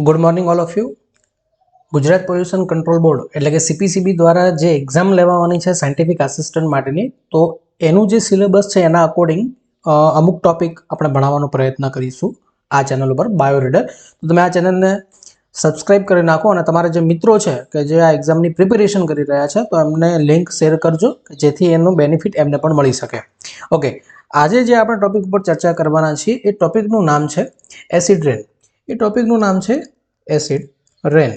Good morning all of you. Gujarat pollution control board એટલે કે CPCB દ્વારા જે એક્ઝામ લેવાની છે સાયન્ટિફિક આસિસ્ટન્ટ માટેની, તો એનું જે સિલેબસ છે એના અકોર્ડિંગ અમુક ટોપિક આપણે ભણાવવાનો પ્રયત્ન કરીશું આ ચેનલ ઉપર બાયો રીડર. તો તમે આ ચેનલને સબસ્ક્રાઇબ કરી નાખો અને તમારા જે મિત્રો છે કે જે આ એક્ઝામની પ્રિપેરેશન કરી રહ્યા છે તો એમને લિંક શેર કરજો જેથી એનું બેનિફિટ એમને પણ મળી શકે. ઓકે, આજે જે આપણે ટોપિક ઉપર ચર્ચા કરવાના છીએ એ ટોપિકનું નામ છે એસિડ રેન. એ ટોપિકનું નામ છે એસિડ રેન.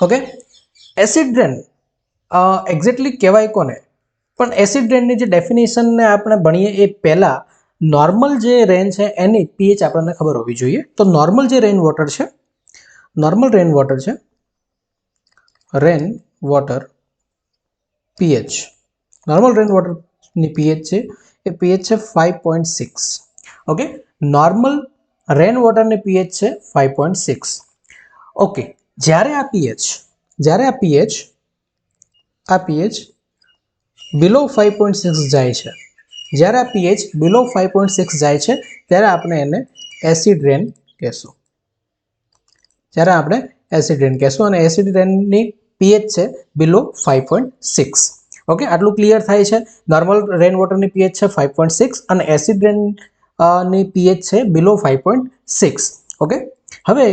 ઓકે, એસિડ રેન એક્ઝેક્ટલી કહેવાય કોને? પણ એસિડ રેનની જે ડેફિનેશનને આપણે ભણીએ એ પહેલાં નોર્મલ જે રેન છે એની પીએચ આપણને ખબર હોવી જોઈએ. તો નોર્મલ જે રેન વોટર છે, નોર્મલ રેન વોટર છે, રેન વોટર પીએચ, નોર્મલ રેન વોટરની પીએચ છે એ પીએચ છે 5.6. ઓકે, નોર્મલ રેન વોટરની પીએચ છે 5.6. ઓકે, જ્યારે આ પીએચ બિલો 5.6 જાય છે, જ્યારે આ પીએચ બિલો 5.6 જાય છે ત્યારે આપણે એને એસિડ રેન કહેશું. જ્યારે આપણે એસિડ રેન કહેશું અને એસિડ રેનની પીએચ છે બિલો 5.6. ઓકે, આટલું ક્લિયર થાય છે. નોર્મલ રેન વોટરની પીએચ છે 5.6 અને એસિડ રેન ની પીએચ છે બિલો 5.6. ઓકે, હવે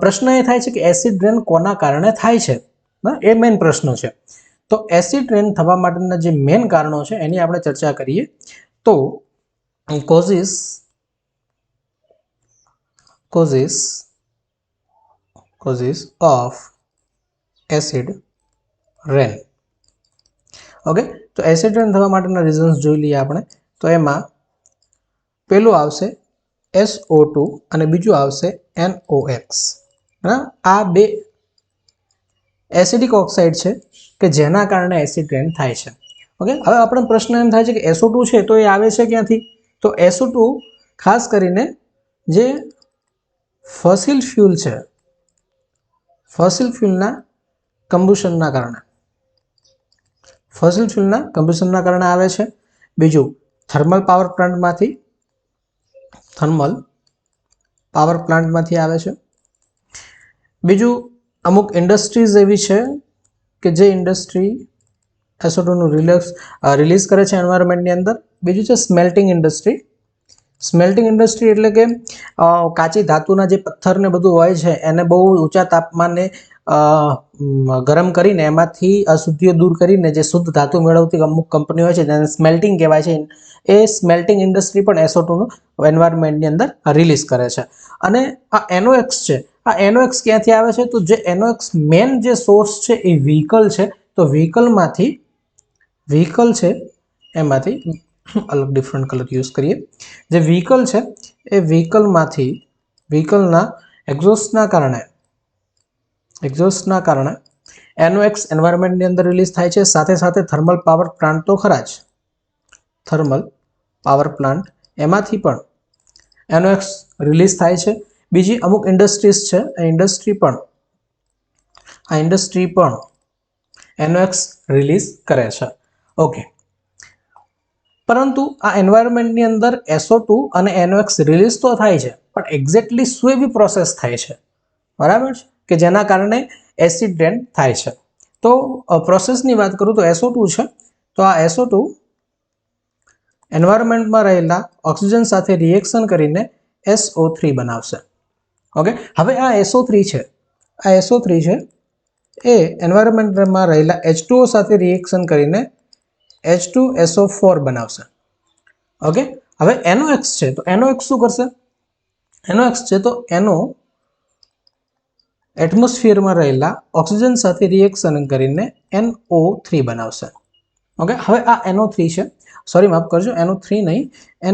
પ્રશ્ન એ થાય છે કે એસિડ રેન કોના કારણે થાય છે, એ મેઇન પ્રશ્ન છે. તો એસિડ રેન થવા માટેના જે મેઇન કારણો છે એની આપણે ચર્ચા કરીએ. તો causes of acid rain. Okay, તો એસિડ રેન થવા માટેના રીઝન્સ જોઈ લઈએ આપણે. તો એમાં પહેલું આવશે SO2 અને બીજું આવશે NOx. આ બે એસિડિક ઓક્સાઇડ છે કે જેના કારણે એસિડ રેન થાય છે. ઓકે, હવે આપણને પ્રશ્ન એમ થાય છે કે SO2 છે તો એ આવે છે ક્યાંથી? તો SO2 ખાસ કરીને જે ફોસિલ ફ્યુલ છે, ફોસિલ ફ્યુલના કમ્બુશનના કારણે આવે છે. બીજું થર્મલ પાવર પ્લાન્ટમાંથી આવે છે. બીજું અમુક ઇન્ડસ્ટ્રીઝ એવી છે કે જે ઇન્ડસ્ટ્રી SO2 નું રિલીઝ કરે છે એન્વાયરમેન્ટની અંદર. બીજું છે સ્મેલ્ટિંગ ઇન્ડસ્ટ્રી. સ્મેલ્ટિંગ ઇન્ડસ્ટ્રી એટલે કે કાચી ધાતુના જે પથ્થર ને બધું હોય છે એને બહુ ઊંચા તાપમાને ગરમ કરીને એમાંથી અશુદ્ધિઓ દૂર કરીને જે શુદ્ધ ધાતુ મેળવતી અમુક કંપની હોય છે જેને સ્મેલ્ટિંગ કહેવાય છે. એ સ્મેલ્ટિંગ ઇન્ડસ્ટ્રી પણ SO2 નું એન્વાયરમેન્ટની અંદર રિલીઝ કરે છે. અને આ NOx છે, આ NOx ક્યાંથી આવે છે? તો જે NOx મેન જે સોર્સ છે એ વ્હીકલ છે. તો વ્હીકલ છે એમાંથી અલગ ડિફરન્ટ કલર યુઝ કરીએ. જે વ્હીકલ છે એ વ્હીકલના એક્ઝોસ્ટના કારણે NOx એન્વાયરમેન્ટની અંદર રિલીઝ થાય છે. સાથે સાથે થર્મલ પાવર પ્લાન્ટ તો ખરા જ, થર્મલ પાવર પ્લાન્ટ એમાંથી પણ NOx રિલીઝ થાય છે. બીજી અમુક ઇન્ડસ્ટ્રીઝ છે, આ ઇન્ડસ્ટ્રી પણ NOx રિલીઝ કરે છે. ઓકે, પરંતુ આ એન્વાયરમેન્ટની અંદર SO2 અને NOx રિલીઝ તો થાય છે પણ એક્ઝેક્ટલી શું એવી પ્રોસેસ થાય છે, બરાબર છે, કે જેના કારણે એસિડ રેન થાય છે? તો પ્રોસેસની વાત કરું તો SO2 છે, તો આ SO2 એન્વાયરમેન્ટમાં રહેલા ઓક્સિજન સાથે રિએક્શન કરીને SO3 બનાવશે. ઓકે, હવે આ SO3 છે એ એન્વાયરમેન્ટમાં રહેલા H2O સાથે રિએક્શન કરીને H2SO4 બનાવશે. ઓકે, હવે NOx છે તો NOx શું કરશે? NOx છે તો એનો એટમોસ્ફિયરમાં રહેલા ઓક્સિજન સાથે રિએક્શન કરીને NO3 બનાવશે. ઓકે, હવે આ NO3 છે, સોરી માફ કરજો, NO3 નહીં,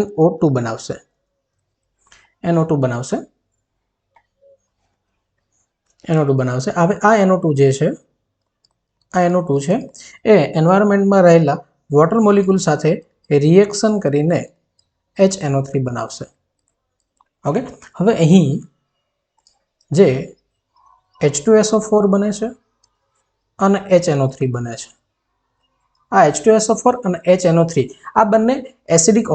NO2 બનાવશે. હવે આ NO2 છે એ એન્વાયરમેન્ટમાં રહેલા વોટર મોલિક્યુલ સાથે રિએક્શન કરીને HNO3 બનાવશે. ઓકે, હવે અહીં જે H2SO4 બને છે અને HNO3 બને છે. આ H2SO4 અને HNO3 આ બંને એસિડિક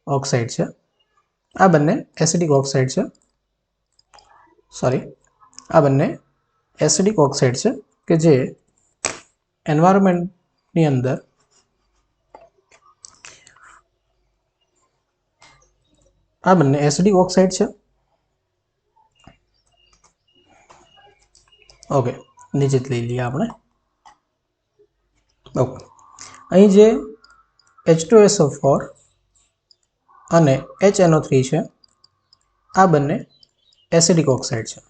ઓક્સાઇડ છે. આ બંને એસિડિક ઓક્સાઇડ છે, સોરી આ બંને એસિડિક ઓક્સાઇડ છે કે જે એન્વાયરમેન્ટની અંદર આ બંને એસિડિક ઓક્સાઇડ છે. ઓકે, નીચે લઈ લઈએ આપણે. ઓકે, અહીં જે H2SO4 અને HNO3 છે આ બંને એસિડિક ઓક્સાઇડ છે,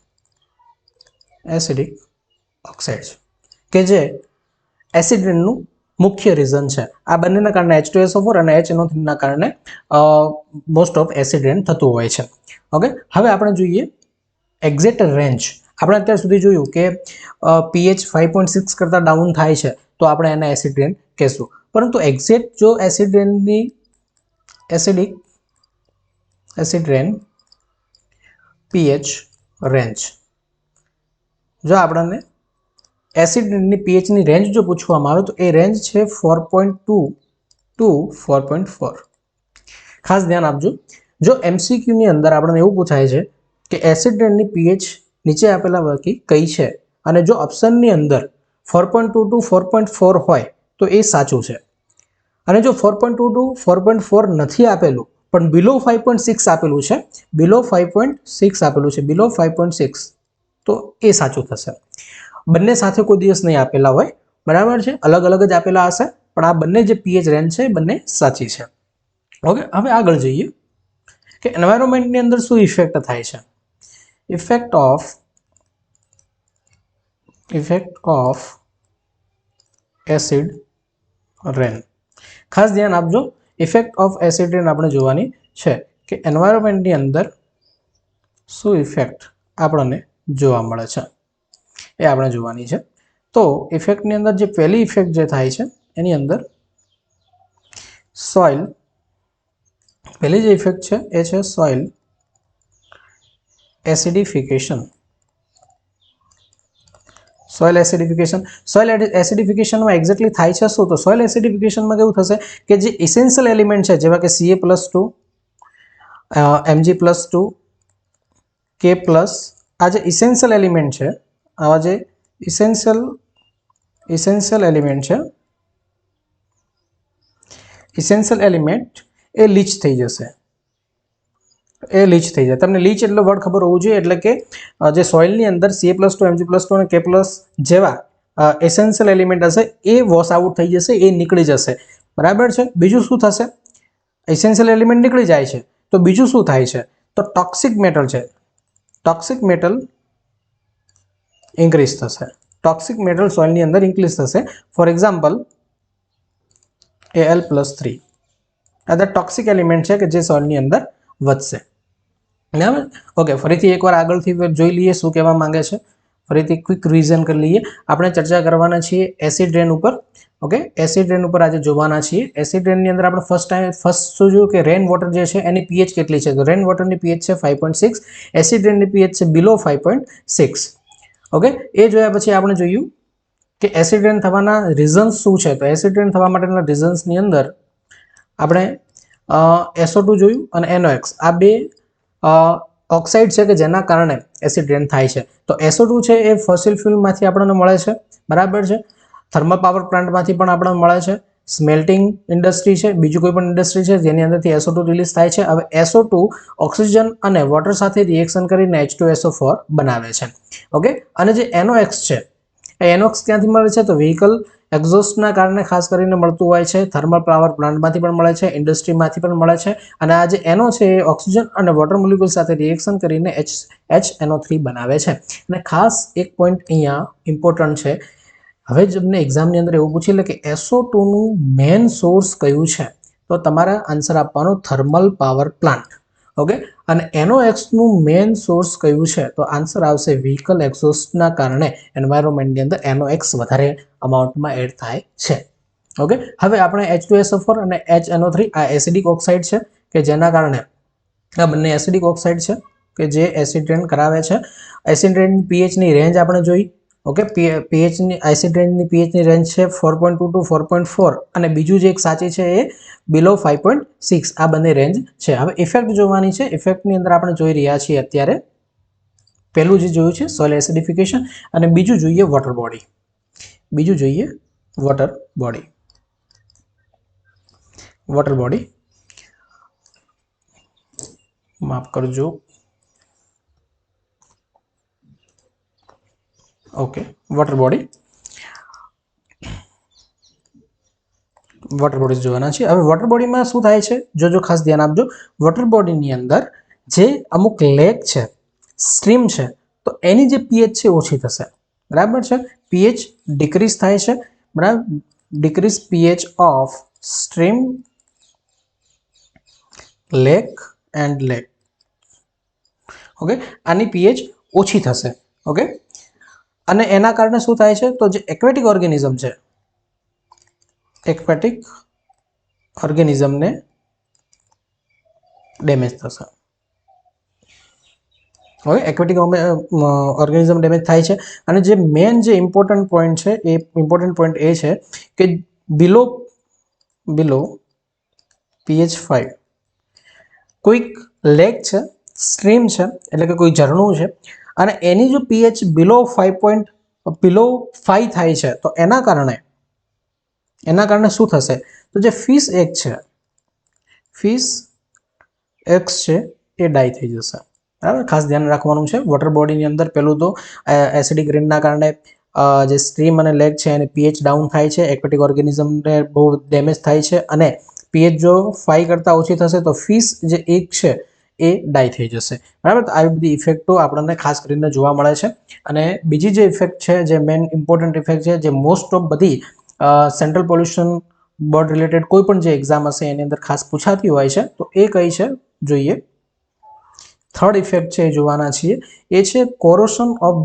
એસિડિક ઓક્સાઇડ છે કે જે એસિડ રેનનું મુખ્ય રીઝન છે. આ બંનેના કારણે H2SO4 અને HNO3 ના કારણે મોસ્ટ ઓફ એસિડ રેન થતું હોય છે. ઓકે, હવે આપણે જોઈએ એક્ઝેક્ટ રેન્જ. આપણે અત્યાર સુધી જોયું કે pH 5.6 કરતાં ડાઉન થાય છે તો આપણે એને એસિડ રેન કહેશું, પરંતુ એક્ઝેક્ટ જો એસિડ રેનની એસિડ રેન pH રેન્જ, જો આપણને એસિડ રેનની pH ની રેન્જ જો પૂછવામાં આવે તો એ રેન્જ છે 4.2 ટુ 4.4. ખાસ ધ્યાન આપજો, જો MCQ ની અંદર આપણને એવું પૂછાય છે કે એસિડ રેનની pH નીચે આપેલા પૈકી કઈ છે અને જો ઓપ્શનની અંદર 4.2 ટુ 4.4 હોય તો એ સાચું છે, અને જો 4.2 ટુ 4.4 નથી આપેલું પણ બિલો 5.6 આપેલું છે, બિલો 5.6 તો એ સાચું થશે. બંને સાથે કોઈ દિવસ નહીં આપેલા હોય, બરાબર છે, અલગ અલગ જ આપેલા હશે, પણ આ બંને જે pH રેન્જ છે બંને સાચી છે. ઓકે, હવે આગળ જઈએ કે એન્વાયરમેન્ટની અંદર શું ઇફેક્ટ થાય છે. ઇફેક્ટ ઓફ એસિડ રેન. ખાસ ધ્યાન આપજો, ઇફેક્ટ ઓફ એસિડ રેન આપણે જોવાની છે કે એન્વાયરમેન્ટની અંદર શું ઇફેક્ટ આપણને જોવા મળે છે એ આપણે જોવાની છે. તો ઇફેક્ટની અંદર જે પહેલી ઇફેક્ટ જે થાય છે એની અંદર સોઇલ, પહેલી જે ઇફેક્ટ છે એ છે સોઇલ એસિડિફિકેશન. સોઇલ એસિડિફિકેશનમાં એક્ઝેક્ટલી થાય છે શું? તો સોઇલ એસિડિફિકેશનમાં કેવું થશે કે જે ઇસેન્શિયલ એલિમેન્ટ છે જેવા કે Ca+2, Mg+2, K+, આ જે ઇસેન્શિયલ એલિમેન્ટ છે, આવા જે ઇસેન્શિયલ એલિમેન્ટ એ લીચ થઈ જશે. તમને લીચ એટલે વર્ડ ખબર હોવું જોઈએ, એટલે કે જે સોઇલની અંદર Ca+2, Mg+2 અને K+ જેવા એસેન્શિયલ એલિમેન્ટ હશે એ વોશ આઉટ થઈ જશે, એ નીકળી જશે, બરાબર છે. બીજું શું થશે? એસેન્શિયલ એલિમેન્ટ નીકળી જાય છે તો બીજું શું થાય છે? તો ટોક્સિક મેટલ છે, ટોક્સિક મેટલ ઇન્ક્રીઝ થશે, ટોક્સિક મેટલ સોઇલની અંદર ઇન્ક્રીઝ થશે. ફોર એક્ઝામ્પલ Al+3 આ ટોક્સિક એલિમેન્ટ છે કે જે સોઇલની અંદર વધશે, બરાબર. ઓકે, ફરીથી એકવાર આગળથી જોઈ લઈએ શું કહેવા માંગે છે. ફરીથી ક્વિક રિવિઝન કરી લઈએ. આપણે ચર્ચા કરવાના છીએ એસિડ રેન ઉપર. ઓકે, એસિડ રેન ઉપર આજે જોવાના છીએ. એસિડ રેનની અંદર આપણે ફર્સ્ટ શું જોયું કે રેન વોટર જે છે એની pH કેટલી છે? તો રેન વોટરની pH છે 5.6, એસિડ રેનની pH છે બિલો 5.6. ઓકે, એ જોયા પછી આપણે જોયું કે એસિડ રેન થવાના રીઝન્સ શું છે. તો એસિડ રેન થવા માટેના રીઝન્સની અંદર આપણે SO2 જોયું અને NOx, આ બે ઓક્સાઇડ છે કે જેના કારણે એસિડ રેન થાય છે. તો SO2 છે એ ફોસિલ ફ્યુલમાંથી આપણને મળે છે, બરાબર છે. થર્મલ પાવર પ્લાન્ટમાંથી પણ આપણને મળે છે. સ્મેલ્ટિંગ ઇન્ડસ્ટ્રી છે, બીજું કોઈ પણ ઇન્ડસ્ટ્રી છે જેની અંદરથી SO2 રિલીઝ થાય છે. હવે SO2 ઓક્સિજન અને વોટર સાથે રિએક્શન કરીને H2SO4 બનાવે છે. ઓકે, અને જે NOx છે એ NOx ક્યાંથી મળે છે? તો વ્હીકલ એક્ઝોસ્ટના કારણે ખાસ કરીને મળતું હોય છે. થર્મલ પાવર પ્લાન્ટમાંથી પણ મળે છે, ઇન્ડસ્ટ્રીમાંથી પણ મળે છે. અને આ જે NO છે એ ઓક્સિજન અને વોટર મોલિક્યુલ સાથે રિએક્શન કરીને HNO3 બનાવે છે. અને ખાસ એક પોઈન્ટ અહીંયા ઇમ્પોર્ટન્ટ છે. હવે જ તમને એક્ઝામની અંદર એવું પૂછી લે કે SO2 નું મેઇન સોર્સ કયું છે, તો તમારા આન્સર આપવાનો થર્મલ પાવર પ્લાન્ટ. ઓકે, અને NOx નું મેઇન સોર્સ કયું છે? તો આન્સર આવશે વ્હીકલ એક્ઝોસ્ટના કારણે એન્વાયરમેન્ટની અંદર NOx વધારે અમાઉન્ટમાં એડ થાય છે. ઓકે, હવે આપણે H2SO4 અને HNO3 આ એસિડિક ઓક્સાઇડ છે કે જેના કારણે આ બંને એસિડિક ઓક્સાઇડ છે કે જે એસિડ રેન કરાવે છે. એસિડ રેન pH ની રેન્જ આપણે જોઈ, ઓકે, પીએચની એસિડ રેન્જની પીએચની રેન્જ છે 4.2 ટુ 4.4 અને બીજું જે એક સાચી છે એ બિલો 5.6. આ બંને રેન્જ છે. હવે ઇફેક્ટ જોવાની છે. ઇફેક્ટની અંદર આપણે જોઈ રહ્યા છીએ અત્યારે પહેલું જે જોયું છે સોઇલ એસિડિફિકેશન અને બીજું જોઈએ વોટર બોડી. વોટર બોડી માફ કરજો. ઓકે, વોટર બોડી જોવાના છે. હવે વોટર બોડીમાં શું થાય છે જો ખાસ ધ્યાન આપજો. વોટર બોડીની અંદર જે અમુક લેક છે, સ્ટ્રીમ છે, તો એની જે પીએચ છે ઓછી થશે. બરાબર છે, પીએચ ડિક્રીઝ થાય છે. બરાબર, decrease pH of stream, lake and lake. Okay, આની પીએચ ઓછી થશે. ઓકે, અને એના કારણે શું થાય છે તો જે એક્વેટિક ઓર્ગેનિઝમ છે, એક્વેટિક ઓર્ગેનિઝમને ડેમેજ થશે. ઓકે, એક્વેટિક ઓર્ગેનિઝમ ડેમેજ થાય છે. અને જે મેન જે ઇમ્પોર્ટન્ટ પોઈન્ટ છે એ ઇમ્પોર્ટન્ટ પોઈન્ટ એ છે કે બિલો પીએચ 5 કોઈક લેક છે, સ્ટ્રીમ છે, એટલે કે કોઈ ઝરણું છે અને એની જો પીએચ બિલો 5 થાય છે તો એના કારણે શું થશે તો જે ફિશ એગ્સ છે એ ડાય થઈ જશે. બરાબર, ખાસ ધ્યાન રાખવાનું છે. વોટર બોડીની અંદર પહેલું તો એસિડિક રેનના કારણે જે સ્ટ્રીમ અને લેક છે એની પીએચ ડાઉન થાય છે, એક્વેટિક ઓર્ગેનિઝમને બહુ ડેમેજ થાય છે અને પીએચ જો 5 કરતાં ઓછી થશે તો ફિશ જે એગ છે એ ડાય થઈ જશે. બરાબર, તો આવી બધી ઇફેક્ટો આપણને ખાસ કરીને જોવા મળે છે. અને બીજી જે ઇફેક્ટ છે, જે મેન ઇમ્પોર્ટન્ટ ઇફેક્ટ છે, જે મોસ્ટ ઓફ બધી સેન્ટ્રલ પોલ્યુશન બોર્ડ રિલેટેડ કોઈ પણ જે એક્ઝામ હશે એની અંદર ખાસ પૂછાતી હોય છે, તો એ કઈ છે જોઈએ. થર્ડ ઇફેક્ટ છે એ જોવાના છીએ. એ છે કોરોશન ઓફ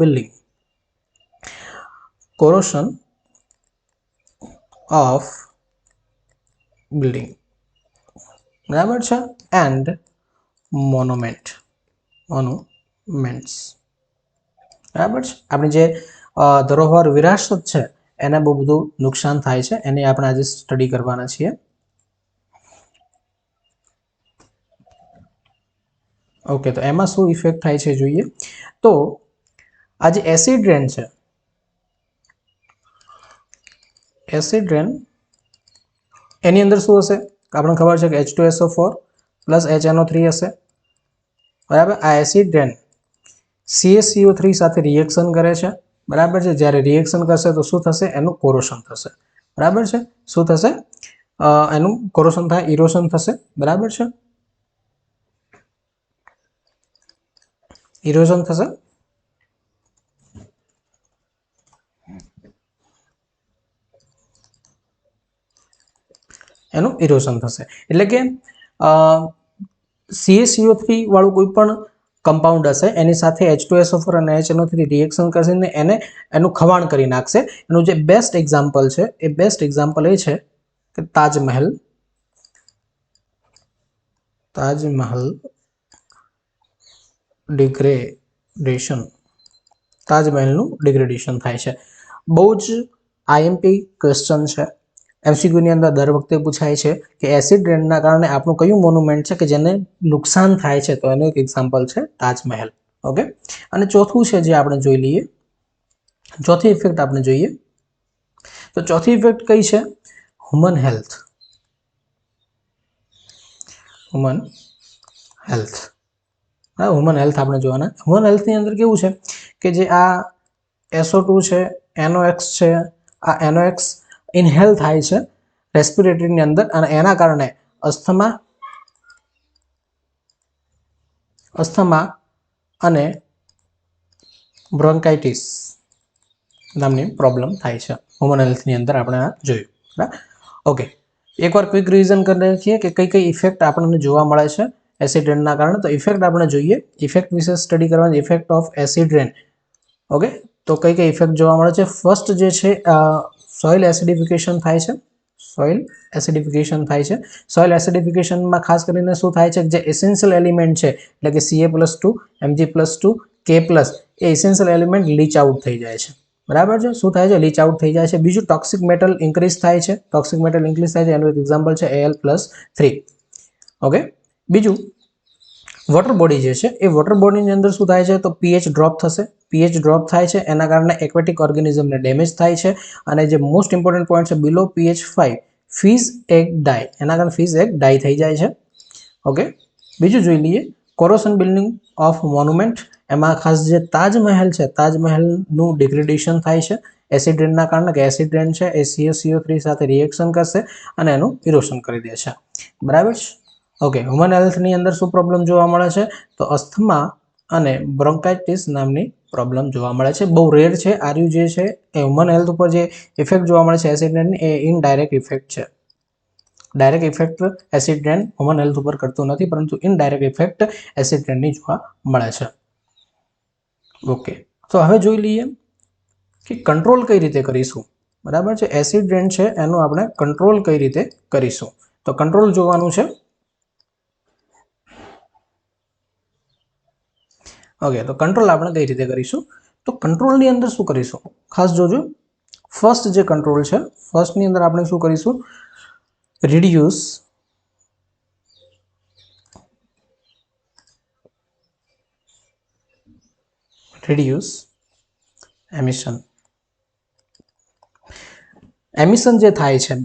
બિલ્ડિંગ. બરાબર છે, એન્ડ મોન્યુમેન્ટ્સ. બરાબર છે, આપણી જે ધરોહર વિરાસત છે એને બહુ બધું નુકસાન થાય છે. એને આપણે આજે સ્ટડી કરવાના છીએ. ઓકે, તો એમાં શું ઇફેક્ટ થાય છે જોઈએ. તો આ જે એસિડ રેન છે, એસિડ રેન એની અંદર શું હશે આપણને ખબર છે કે H2SO4 પ્લસ HNO3 હશે. બરાબર, આ એસિડ રેન CaCO3 સાથે રિએક્શન કરે છે. બરાબર છે, જ્યારે રિએક્શન કરશે તો શું થશે એનું કોરોશન થશે. બરાબર છે, શું થશે એનું કોરોશન થાય, ઇરોશન થશે. બરાબર છે, ઇરોઝન થશે. એનું ઇરોઝન થશે એટલે કે CaCO3 વાળું કોઈ પણ કમ્પાઉન્ડ હશે એની સાથે H2SO4 અને HNO3 રિએક્શન કરશે ને એનું ખવાણ કરી નાખશે. એનું જે બેસ્ટ એક્ઝામ્પલ છે એ છે કે તાજમહેલ ડિગ્રેડેશન. તાજમહેલનું ડિગ્રેડેશન થાય છે. બહુ જ આઈએમપી ક્વેશ્ચન છે. એમસીક્યુની અંદર દર વખતે પૂછાય છે કે એસિડ રેનના કારણે આપણું કયું મોન્યુમેન્ટ છે કે જેને નુકસાન થાય છે, તો એનું એક એક્ઝામ્પલ છે તાજમહેલ. ઓકે, અને ચોથું છે જે આપણે જોઈ લઈએ. ચોથી ઇફેક્ટ આપણે જોઈએ તો ચોથી ઇફેક્ટ કઈ છે? Human health. હ્યુમન હેલ્થ આપણે જોવાના. હ્યુમન હેલ્થની અંદર કેવું છે કે જે આ SO2 છે, NOx છે, આ NOx ઇનહેલ થાય છે રેસ્પિરેટરીની અંદર અને એના કારણે અસ્થમા અને બ્રોન્કાઇટિસ નામની પ્રોબ્લેમ થાય છે. હ્યુમન હેલ્થની અંદર આપણે આ જોયું. બરાબર, ઓકે, એકવાર ક્વિક રિવિઝન કરી નાખીએ કે કઈ ઇફેક્ટ આપણને જોવા મળે છે એસિડ રેનના કારણે. તો ઇફેક્ટ આપણે જોઈએ, ઇફેક્ટ વિશે સ્ટડી કરવાની. Effect of acid rain. Okay, તો કઈ ઇફેક્ટ જોવા મળે છે? ફર્સ્ટ જે છે સોઇલ એસિડિફિકેશન થાય છે. સોઇલ એસિડિફિકેશનમાં ખાસ કરીને શું થાય છે? જે એસેન્શિયલ એલિમેન્ટ છે એટલે કે Ca+2, Mg+2, K+, એ એસેન્શિયલ એલિમેન્ટ લીચ આઉટ થઈ જાય છે. બરાબર છે, શું થાય છે, લીચ આઉટ થઈ જાય છે. બીજું ટોક્સિક મેટલ ઇન્ક્રીઝ થાય છે, ટોક્સિક મેટલ ઇન્ક્રીઝ થાય છે એનું એક એક્ઝામ્પલ છે Al+3. ઓકે. બીજું વોટર બોડી જે છે એ વોટર બોડીની અંદર શું થાય છે તો pH ડ્રોપ થશે, pH ડ્રોપ થાય છે એના કારણે એક્વેટિક ઓર્ગેનિઝમને ડેમેજ થાય છે. અને જે મોસ્ટ ઇમ્પોર્ટન્ટ પોઈન્ટ છે બિલો pH 5 ફિશ એગ ડાય, એના કારણે ફિશ એગ ડાય થઈ જાય છે. ઓકે. બીજું જોઈ લઈએ કોરોશન બિલ્ડિંગ ઓફ મોન્યુમેન્ટ. એમાં ખાસ જે તાજમહેલ છે, તાજમહેલનું ડિગ્રેડેશન થાય છે એસિડ રેનના કારણે, કે એસિડ રેન છે એ CaCO3 સાથે રિએક્શન કરશે અને એનું ઇરોશન કરી દે છે. બરાબર છે. ઓકે. હ્યુમન હેલ્થની અંદર શું પ્રોબ્લેમ જોવા મળે છે તો અસ્થમા અને બ્રોન્કાઇટિસ નામની પ્રોબ્લેમ જોવા મળે છે. બહુ રેર છે. આર્યુ જે છે એ હ્યુમન હેલ્થ ઉપર જે ઇફેક્ટ જોવા મળે છે એસિડ રેનની, એ ઇનડાયરેક્ટ ઇફેક્ટ છે. ડાયરેક્ટ ઇફેક્ટ એસિડ રેન હ્યુમન હેલ્થ ઉપર કરતું નથી, પરંતુ ઇનડાયરેક્ટ ઇફેક્ટ એસિડ રેનની જોવા મળે છે. ઓકે. તો હવે જોઈ લઈએ કે કંટ્રોલ કઈ રીતે કરીશું. બરાબર છે. એસિડ રેન છે એનું આપણે કંટ્રોલ કઈ રીતે કરીશું. તો કંટ્રોલ જોવાનું છે. ઓકે. તો કંટ્રોલ આપણે કઈ રીતે કરીશું, તો કંટ્રોલની અંદર શું કરીશું ખાસ જોજો. ફર્સ્ટ જે કંટ્રોલ છે, ફર્સ્ટની અંદર આપણે શું કરીશું, reduce emission. એમિશન જે થાય છે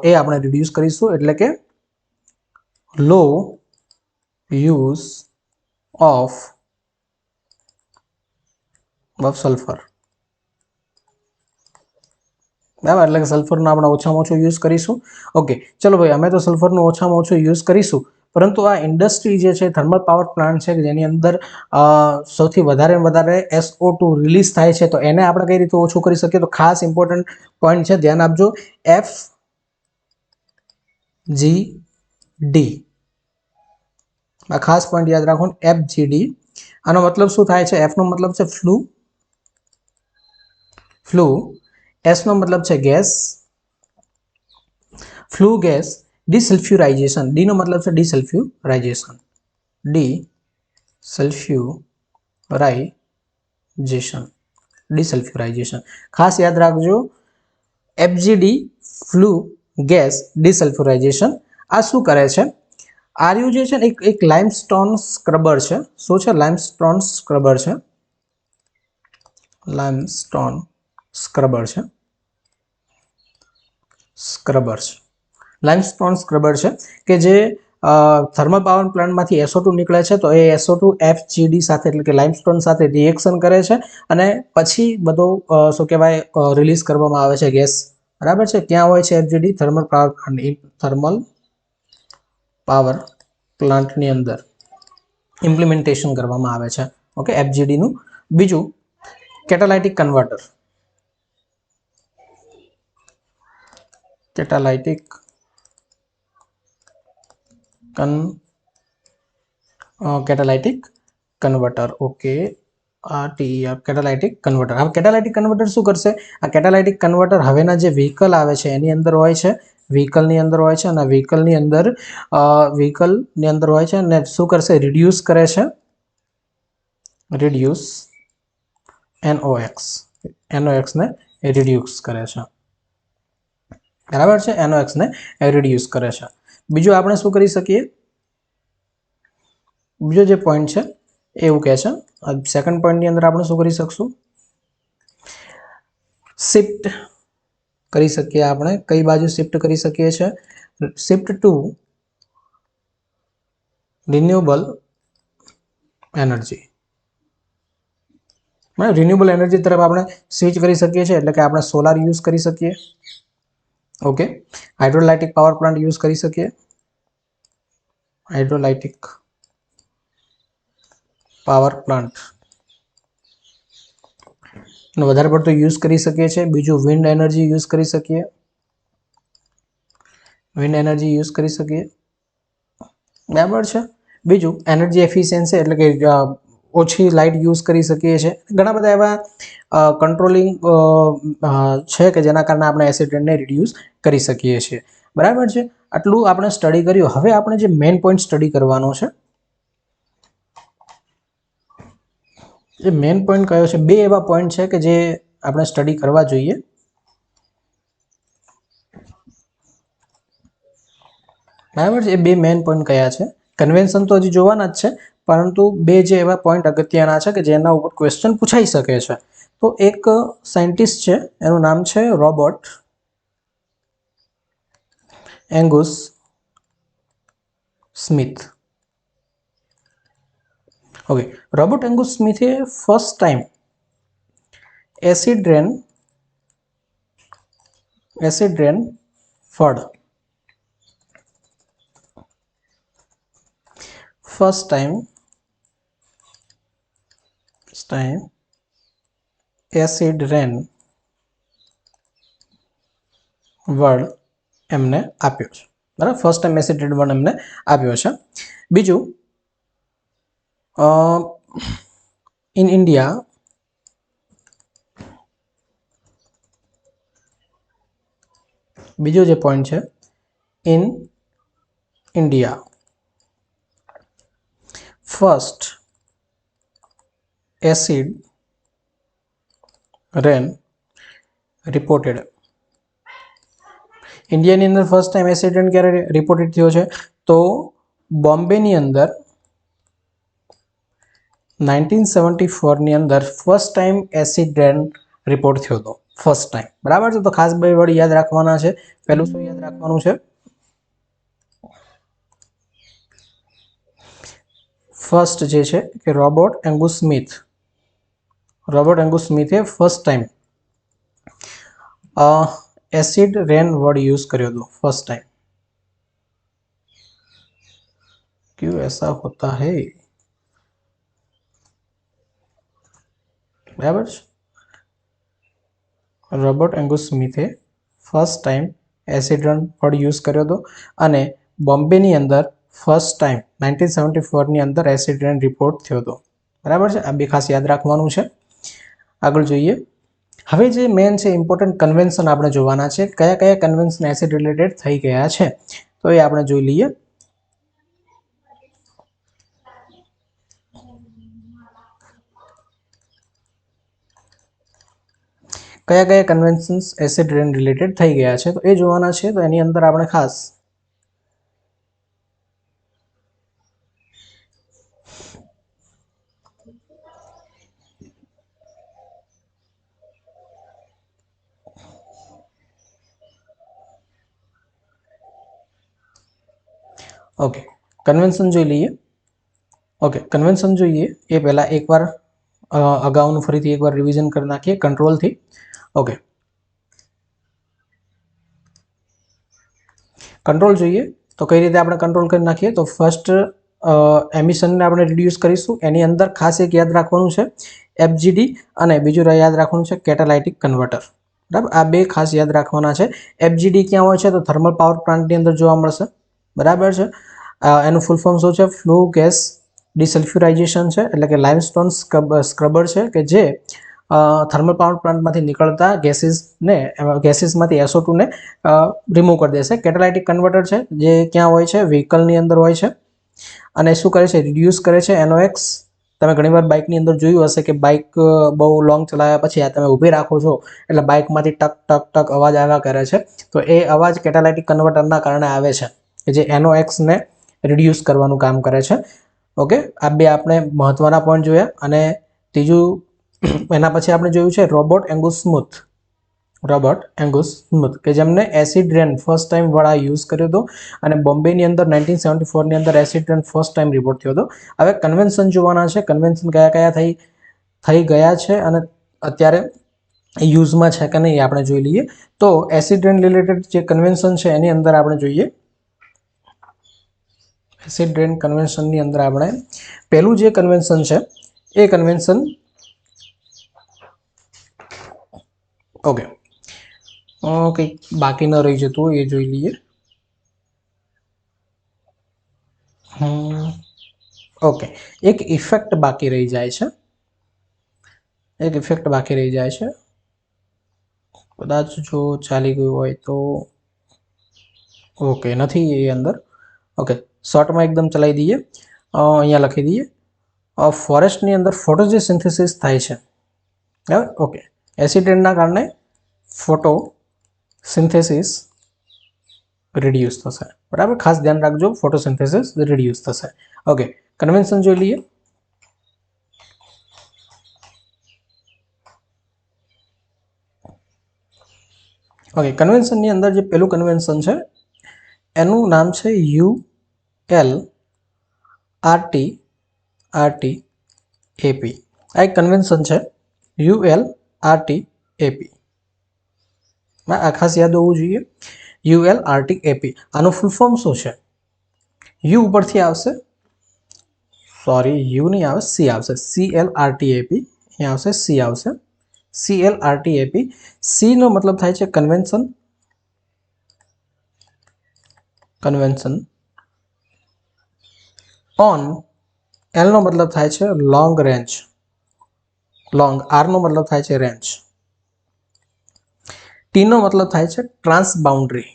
એ આપણે રિડ્યુસ કરીશું, એટલે કે લો યુઝ ઓફ સલ્ફર. બરાબર, એટલે કે સલ્ફરનો આપણે ઓછામાં ઓછો યુઝ કરીશું. ઓકે. ચલો ભાઈ, અમે તો સલ્ફરનો ઓછામાં ઓછો યુઝ કરીશું, પરંતુ આ ઇન્ડસ્ટ્રી જે છે, થર્મલ પાવર પ્લાન્ટ છે, જેની અંદર સૌથી વધારે SO2 રિલીઝ થાય છે, તો એને આપણે કઈ રીતે ઓછું કરી શકીએ, તો ખાસ ઇમ્પોર્ટન્ટ પોઈન્ટ છે, ધ્યાન આપજો, FGD. આ ખાસ પોઈન્ટ યાદ રાખો, FGD. આનો મતલબ શું થાય છે? F નો મતલબ છે ફ્લુ, S નો મતલબ છે ગેસ, ફ્લુ ગેસ, ડિસલ્ફ્યુરાઇઝેશન, D નો મતલબ છે ડિસલ્ફ્યુરાઇઝેશન, ડિસલ્ફ્યુરાઇઝેશન. ખાસ યાદ રાખજો, FGD, ફ્લુ ગેસ, ડિસલ્ફ્યુરાઇઝેશન. આ શું કરે છે? આર્યુ જે છે ને એક લાઇમસ્ટોન સ્ક્રબર છે. શું છે? લાઇમસ્ટોન સ્ક્રબર છે. લાઇમસ્ટોન સ્ક્રબર છે. લાઇમસ્ટોન સ્ક્રબર છે કે જે થર્મલ પાવર પ્લાન્ટમાંથી SO2 નીકળે છે, તો એ SO2 FGD સાથે, એટલે કે લાઇમસ્ટોન સાથે રિએક્શન કરે છે અને પછી બધો શું કહેવાય રિલીઝ કરવામાં આવે છે ગેસ. બરાબર છે. ક્યાં હોય છે FGD? થર્મલ પાવર પ્લાન્ટની અંદર ઇમ્પ્લિમેન્ટેશન કરવામાં આવે છે. ઓકે, FGD નું. બીજું catalytic converter. Catalytic converter. Okay, catalytic converter. હવે કેટાલાઇટિક કન્વર્ટર શું કરશે? આ કેટાલાઇટિક કન્વર્ટર હવેના જે વ્હીકલ આવે છે એની અંદર હોય છે, વ્હીકલની અંદર હોય છે, અને વ્હીકલની અંદર હોય છે, અને શું કરશે? રિડ્યુસ કરે છે, રિડ્યુસ NOx ને રિડ્યુસ કરે છે. બરાબર છે. NOx ને રિડ્યુસ કરે છે. બીજું આપણે શું કરી શકીએ? બીજો જે પોઈન્ટ છે એવું કહે છે, સેકન્ડ પોઈન્ટની અંદર આપણે શું કરી શકશું? શિફ્ટ કરી શકીએ. આપણે કઈ બાજુ શિફ્ટ કરી શકીએ છીએ? Shift to renewable energy. Renewable energy તરફ આપણે સ્વિચ કરી શકીએ છીએ, એટલે કે આપણે સોલાર યુઝ કરી શકીએ. Okay. Hydrolytic power plant use કરી શકીએ. હાઇડ્રોલાઇટિક પાવર પ્લાન્ટ વધારે પડતો યુઝ કરી શકીએ છીએ. બીજું વિન્ડ એનર્જી યુઝ કરી શકીએ. બરાબર છે. બીજું એનર્જી એફિશિયન્સી, એટલે કે ઓછી લાઇટ યુઝ કરી શકીએ છીએ. ઘણા બધા એવા કંટ્રોલિંગ છે કે જેના કારણે આપણે એસિડ રેનને રિડ્યુસ કરી શકીએ છીએ. બરાબર છે. આટલું આપણે સ્ટડી કર્યું. હવે આપણે જે મેઇન પોઈન્ટ સ્ટડી કરવાનો છે, એ મેઇન પોઈન્ટ કયો છે? બે એવા પોઈન્ટ છે કે જે આપણે સ્ટડી કરવા જોઈએ. બરાબર છે. એ બે મેઇન પોઈન્ટ કયા છે. કન્વેન્શન તો હજી જોવાના જ છે, પરંતુ બે જે એવા પોઈન્ટ અગત્યના છે કે જેના ઉપર ક્વેશ્ચન પૂછાઈ શકે છે. તો એક સાયન્ટિસ્ટ છે, એનું નામ છે Robert Angus Smith. Okay, Robert Angus સ્મિથે ફર્સ્ટ ટાઈમ એસિડ રેન ફળ first time acid rain word એમને આપ્યો છે. બરાબર, first time acid rain word એમને આપ્યો છે. બીજું, ઇન ઇન્ડિયા બીજો જે પોઈન્ટ છે, in India first acid rain reported. ઇન્ડિયાની અંદર ફર્સ્ટ ટાઈમ એસિડ રેન ક્યારે રિપોર્ટેડ થયો છે? તો બોમ્બેની અંદર 1974 ની અંદર ફર્સ્ટ ટાઈમ એસિડ રેન રિપોર્ટ થયો હતો. First time. બરાબર છે. તો ખાસ બે વર્ડ યાદ રાખવાના છે. પહેલું શું યાદ રાખવાનું છે? ફર્સ્ટ જે છે કે રોબર્ટ એંગુસ સ્મિથે first time acid rain word use કર્યો હતો. First time. क्यों ऐसा होता है? बराबर. रोबर्ट एंगुस स्मिथे first time acid rain word use કર્યો હતો અને બોમ્બેની અંદર ફર્સ્ટ ટાઈમ 1974 ની અંદર એસિડ રેન રિપોર્ટ થયો હતો. બરાબર છે. આ બે ખાસ યાદ રાખવાનું છે. આગળ જોઈએ. હવે જે મેન છે ઇમ્પોર્ટન્ટ કન્વેન્શન આપણે જોવાના છે. કયા કયા કન્વેન્શન એસિડ રિલેટેડ થઈ ગયા છે તો એ આપણે જોઈ લઈએ. કયા કયા કન્વેન્શન્સ એસિડ રેન રિલેટેડ થઈ ગયા છે તો એ જોવાના છે. તો એની અંદર આપણે ખાસ ઓકે કન્વેન્શન જોઈ લઈએ. ઓકે, કન્વેન્શન જોઈએ એ પહેલા એકવાર અગાઉનું ફરીથી એકવાર રિવિઝન કરી નાખીએ કંટ્રોલથી. ઓકે, કંટ્રોલ જોઈએ તો કઈ રીતે આપણે કંટ્રોલ કરી નાખીએ. તો ફર્સ્ટ એમિશનને આપણે રિડ્યુસ કરીશું. એની અંદર ખાસ એક યાદ રાખવાનું છે એફજીડી અને બીજું યાદ રાખવાનું છે કેટાલાઇટિક કન્વર્ટર. બરાબર, આ બે ખાસ યાદ રાખવાના છે. એફજીડી ક્યાં હોય છે તો થર્મલ પાવર પ્લાન્ટની અંદર જોવા મળશે. બરાબર છે. એનું ફૂલ ફોર્મ શું છે? ફ્લુ ગેસ ડિસલ્ફ્યુરાઇઝેશન છે, એટલે કે લાઇમસ્ટોન સ્ક્રબર છે કે જે થર્મલ પાવર પ્લાન્ટમાંથી નીકળતા ગેસીસમાંથી SO2 ને રિમૂવ કરી દેશે. કેટાલાઇટિક કન્વર્ટર છે જે ક્યાં હોય છે? વ્હીકલની અંદર હોય છે અને શું કરે છે? રિડ્યુસ કરે છે NOx. તમે ઘણીવાર બાઇકની અંદર જોયું હશે કે બાઇક બહુ લોંગ ચલાવ્યા પછી આ તમે ઊભી રાખો છો એટલે બાઇકમાંથી ટક ટક ટક અવાજ આવ્યા કરે છે. તો એ અવાજ કેટાલાઇટિક કન્વર્ટરના કારણે આવે છે કે જે NOx ને રિડ્યુસ કરવાનું કામ કરે છે. ઓકે, આ બે આપણે મહત્વના પોઈન્ટ જોયા. અને ત્રીજું એના પછી આપણે જોયું છે રોબર્ટ એંગુસ સ્મિથ કે જેમને એસિડ રેન ફર્સ્ટ ટાઈમ વાળા યુઝ કર્યો હતો અને બોમ્બેની અંદર 1974 ની અંદર એસિડ રેન ફર્સ્ટ ટાઈમ રિપોર્ટ થયો હતો. હવે કન્વેન્શન જોવાના છે. કન્વેન્શન કયા કયા થઈ ગયા છે અને અત્યારે યુઝમાં છે કે નહીં આપણે જોઈ લઈએ. તો એસિડ રેન રિલેટેડ જે કન્વેન્શન છે એની અંદર આપણે જોઈએ. એસિડ રેન કન્વેન્શનની અંદર આપણે પહેલું જે કન્વેન્શન છે એ કન્વેન્શન ઓકે કંઈક બાકી ન રહી જતું એ જોઈ લઈએ. ઓકે, એક ઇફેક્ટ બાકી રહી જાય છે. કદાચ જો ચાલી ગયું હોય તો ઓકે નથી એ અંદર. ઓકે, શોર્ટમાં એકદમ ચલાવી દઈએ. અહીંયા લખી દઈએ ફોરેસ્ટની અંદર ફોટોસિન્થેસિસ થાય છે. બરાબર. ઓકે, એસિટેટના કારણે ફોટોસિન્થેસિસ રિડ્યુસ થશે, બરાબર. ખાસ ધ્યાન રાખજો, ફોટોસિન્થેસિસ રિડ્યુસ થશે. ઓકે, કન્વેન્શન જોઈ લઈએ. ઓકે, કન્વેન્શનની અંદર જે પહેલું કન્વેન્શન છે એનું નામ છે ULRTAP. આ એક કન્વેન્શન છે ULRTAP. આ ખાસ યાદ હોવું જોઈએ. ULRTAP આનું ફૂલ ફોર્મ શું છે? યુ ઉપરથી આવશે, સોરી યુ નહીં આવે, સી આવશે. CLRTAP અહીંયા આવશે, સી આવશે. CLRTAP. સી નો મતલબ થાય છે કન્વેન્શન. ઓન એલ નો મતલબ થાય છે લોંગ રેન્જ. લોંગ. આર નો મતલબ થાય છે રેન્જ. ટી નો મતલબ થાય છે ટ્રાન્સ બાઉન્ડ્રી.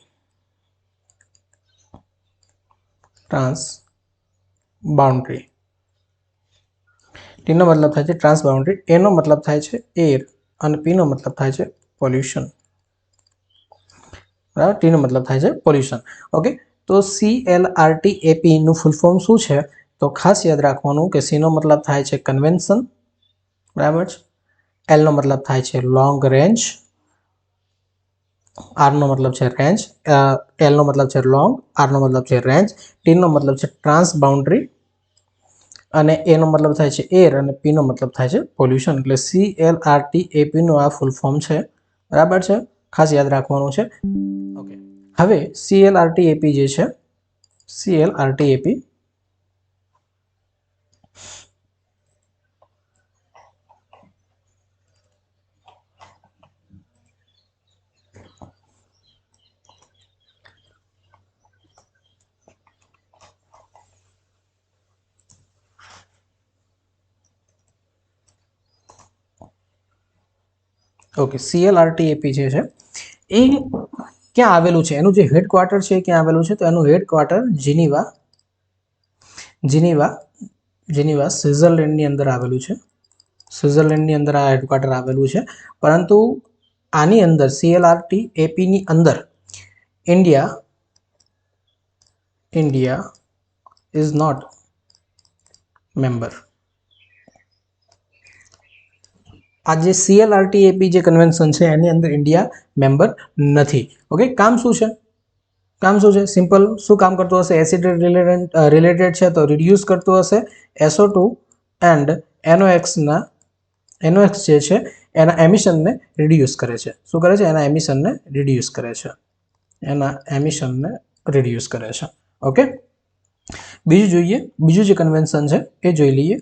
ટી નો મતલબ થાય છે ટ્રાન્સ બાઉન્ડ્રી. એ નો મતલબ થાય છે એર અને પી નો મતલબ થાય છે પોલ્યુશન. બરાબર, ટી નો મતલબ થાય છે પોલ્યુશન. ઓકે, તો CLRTAP નું ફૂલ ફોર્મ શું છે? તો ખાસ યાદ રાખવાનું કે સી નો મતલબ થાય છે કન્વેન્શન, બરાબર છે. એલ નો મતલબ થાય છે લોંગ રેન્જ, આર નો મતલબ છે રેન્જ, એલ નો મતલબ છે લોંગ, આર નો મતલબ છે રેન્જ, ટી નો મતલબ છે ટ્રાન્સ બાઉન્ડ્રી અને એ નો મતલબ થાય છે એર અને પી નો મતલબ થાય છે પોલ્યુશન. એટલે CLRTAP નું આ ફૂલ ફોર્મ છે, બરાબર છે. ખાસ યાદ રાખવાનું છે. ઓકે, હવે CLRTAP જે છે, CLRTAP ઓકે, CLRTAP જે છે એ ક્યાં આવેલું છે? એનું જે હેડક્વાર્ટર છે ક્યાં આવેલું છે? તો એનું હેડક્વાર્ટર જીનીવા સ્વિટ્ઝરલેન્ડની અંદર આવેલું છે. સ્વિટ્ઝરલેન્ડની અંદર આ હેડક્વાર્ટર આવેલું છે. પરંતુ આની અંદર CLRTAP ની અંદર ઇન્ડિયા ઇઝ નોટ મેમ્બર. આ જે CLRTAP જે કન્વેન્શન છે એની અંદર ઇન્ડિયા મેમ્બર નથી. ઓકે, કામ શું છે? સિમ્પલ. શું કામ કરતું હશે? એસિડ રિલેટેડ છે તો રિડ્યુસ કરતું હશે SO2 એન્ડ NOx જે છે એના એમિશનને રિડ્યુસ કરે છે. શું કરે છે? એના એમિશનને રિડ્યુસ કરે છે. ઓકે, બીજું જોઈએ. બીજું જે કન્વેન્શન છે એ જોઈ લઈએ.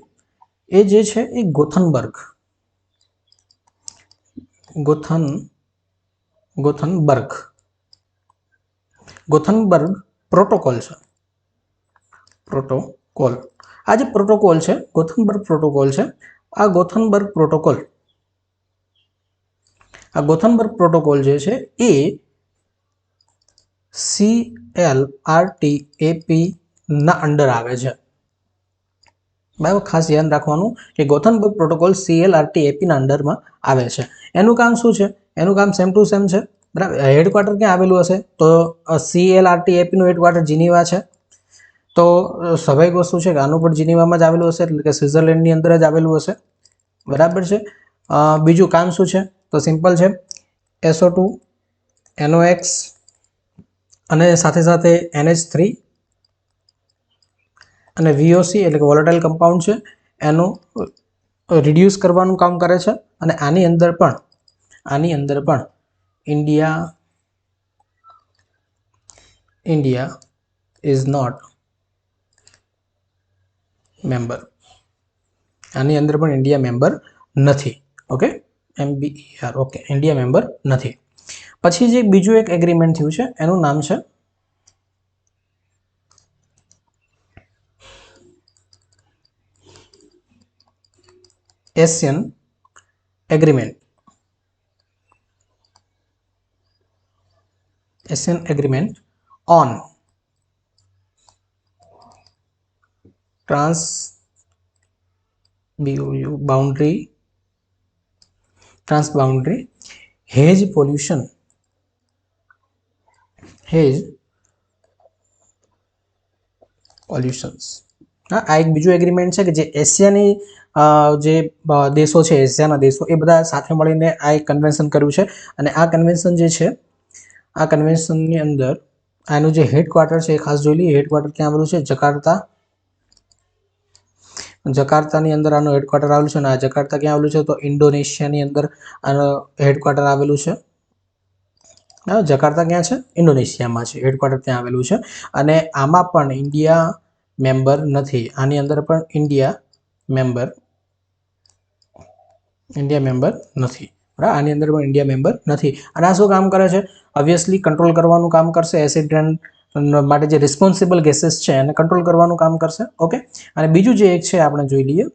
એ જે છે એ ગોથનબર્ગ પ્રોટોકોલ છે. આ જે પ્રોટોકોલ છે, ગોથનબર્ગ પ્રોટોકોલ છે. આ ગોથનબર્ગ પ્રોટોકોલ જે છે એ CLRTAP ના અંડર આવે છે. બરાબર, ખાસ ધ્યાન રાખવાનું કે ગોથનબર્ગ પ્રોટોકોલ CLRTAP ના અંડરમાં આવે છે. એનું કામ શું છે? એનું કામ સેમ ટુ સેમ છે, બરાબર. હેડક્વાર્ટર ક્યાં આવેલું હશે? તો CLRTAP નું હેડક્વાર્ટર જીનીવા છે. તો સ્વાભાવિક વસ્તુ છે કે આનું પણ જીનીવામાં જ આવેલું હશે, એટલે કે સ્વિટ્ઝરલેન્ડની અંદર જ આવેલું હશે, બરાબર છે. બીજું કામ શું છે? તો સિમ્પલ છે, SO2 NOx અને સાથે સાથે NH3 અને VOC એટલે કે વોલેટાઇલ કમ્પાઉન્ડ છે એનું રિડ્યુસ કરવાનું કામ કરે છે. અને આની અંદર પણ ઇન્ડિયા ઇઝ નોટ મેમ્બર. આની અંદર પણ ઇન્ડિયા મેમ્બર નથી. Okay, MER. Okay, India member નથી. પછી જે બીજું એક એગ્રીમેન્ટ થયું છે એનું નામ છે Asian agreement on boundary transboundary haze pollution pollutions. હા, આ એક બીજું એગ્રીમેન્ટ છે કે જે એશિયાની જે દેશો છે, એશિયાના દેશો એ બધા સાથે મળીને આ એક કન્વેન્શન કર્યું છે. અને આ કન્વેન્શન જે છે, આ કન્વેન્શનની અંદર આનું જે હેડક્વાર્ટર છે એ ખાસ જોઈ લઈએ. હેડક્વાર્ટર ક્યાં આવેલું છે? જકાર્તાની અંદર આનું હેડક્વાર્ટર આવેલું છે. અને આ જકાર્તા ક્યાં આવેલું છે? તો ઇન્ડોનેશિયાની અંદર આનું હેડક્વાર્ટર આવેલું છે. જકાર્તા ક્યાં છે? ઇન્ડોનેશિયામાં છે. હેડક્વાર્ટર ત્યાં આવેલું છે. અને આમાં પણ ઇન્ડિયા મેમ્બર નથી. આની અંદર પણ ઇન્ડિયા મેમ્બર નથી. બરાબર, આની અંદર પણ ઇન્ડિયા મેમ્બર નથી. અને આ શું કામ કરે છે? ઓબ્વિયસલી કંટ્રોલ કરવાનું કામ કરશે. એસિડ રેન માટે જે રિસ્પોન્સિબલ ગેસીસ છે એને કંટ્રોલ કરવાનું કામ કરશે. ઓકે, અને બીજું જે એક છે આપણે જોઈ લઈએ.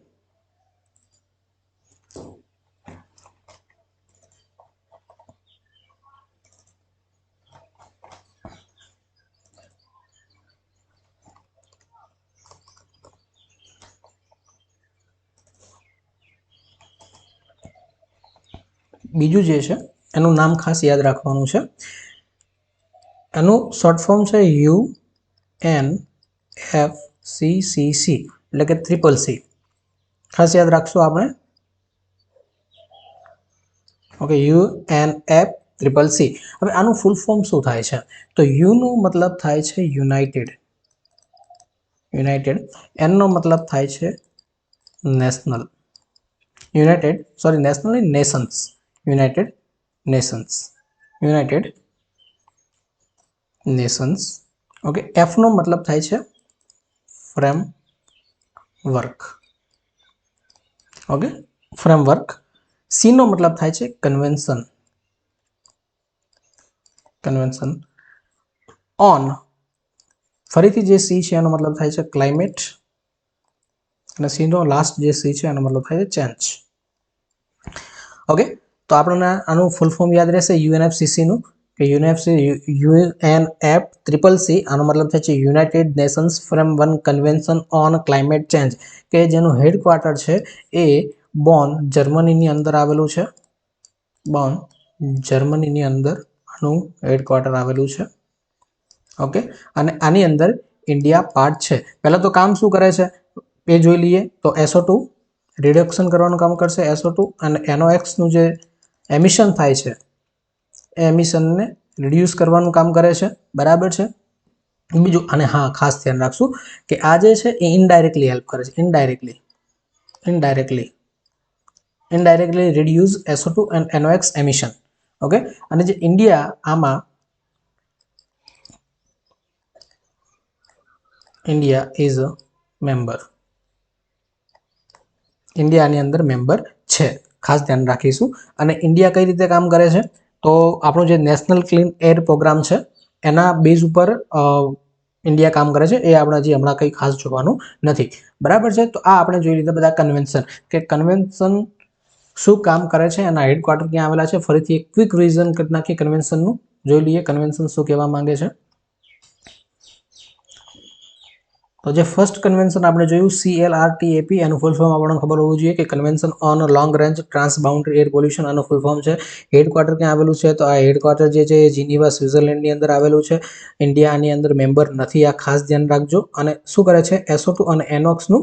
બીજું જે છે એનું નામ ખાસ યાદ રાખવાનું છે. એનું શોર્ટ ફોર્મ છે UNFCCC, એટલે કે ટ્રિપલ સી. ખાસ યાદ રાખશું આપણે. Okay, UNFCCC. હવે આનું ફૂલ ફોર્મ શું થાય છે? તો યુ નો મતલબ થાય છે યુનાઇટેડ. એન નો મતલબ થાય છે નેશનલ. નેશનલ નહીં, nations. United Nations. Okay, F નો મતલબ થાય છે ફ્રેમવર્ક. Okay, framework. સી નો મતલબ થાય છે કન્વેન્શન. ઓન. ફરીથી જે સી છે એનો મતલબ થાય છે ક્લાઇમેટ. અને સી નો લાસ્ટ જે સી છે એનો મતલબ થાય છે ચેન્જ. ઓકે, તો આપણને આનું ફૂલ ફોર્મ યાદ રહેશે યુએનએફસીસી નું, કે UNFCCC. આનો મતલબ થાય છે United Nations framework convention on climate change, કે જેનું હેડક્વાર્ટર છે એ બોન, જર્મનીની અંદર આવેલું છે. બોન, જર્મનીની અંદર આનું હેડક્વાર્ટર આવેલું છે. ઓકે, અને આની અંદર ઇન્ડિયા પાર્ટ છે. પહેલા તો કામ શું કરે છે એ જોઈ લઈએ. તો SO2 રિડક્શન કરવાનું કામ કરશે. SO2 અને NOx નું જે એમિશન થાય છે એ એમિશનને રિડ્યુસ કરવાનું કામ કરે છે. બરાબર છે. બીજું, અને હા, ખાસ ધ્યાન રાખશું કે આ જે છે એ ઇનડાયરેક્ટલી હેલ્પ કરે છે. Indirectly reduce SO2 and NOx emission. Okay, અને જે ઇન્ડિયા આમાં India is a member. India આની અંદર મેમ્બર છે. ખાસ ધ્યાન રાખીશું. અને ઇન્ડિયા કઈ રીતે કામ કરે છે? તો આપણો જે નેશનલ ક્લીન એર પ્રોગ્રામ છે એના બેઝ ઉપર ઇન્ડિયા કામ કરે છે. એ આપણે હજી હમણાં કંઈ ખાસ જોવાનું નથી. બરાબર છે. તો આ આપણે જોઈ લીધા બધા કન્વેન્શન, કે કન્વેન્શન શું કામ કરે છે, એના હેડક્વાર્ટર ક્યાં આવેલા છે. ફરીથી એક ક્વિક રિવિઝન કરી નાખીએ કન્વેન્શનનું. જોઈ લઈએ કન્વેન્શન શું કહેવા માંગે છે. તો જે ફર્સ્ટ કન્વેન્શન આપણે જોયું CLRTAP, એનું ફૂલ ફોર્મ આપણને ખબર હોવું જોઈએ કે convention on long range transboundary air pollution. આનું ફૂલ ફોર્મ છે. હેડક્વાર્ટર ક્યાં આવેલું છે? તો આ હેડક્વાર્ટર જે છે એ જીનીવા, સ્વિટ્ઝરલેન્ડની અંદર આવેલું છે. ઇન્ડિયા આની અંદર મેમ્બર નથી. આ ખાસ ધ્યાન રાખજો. અને શું કરે છે? SO2 અને NOx નું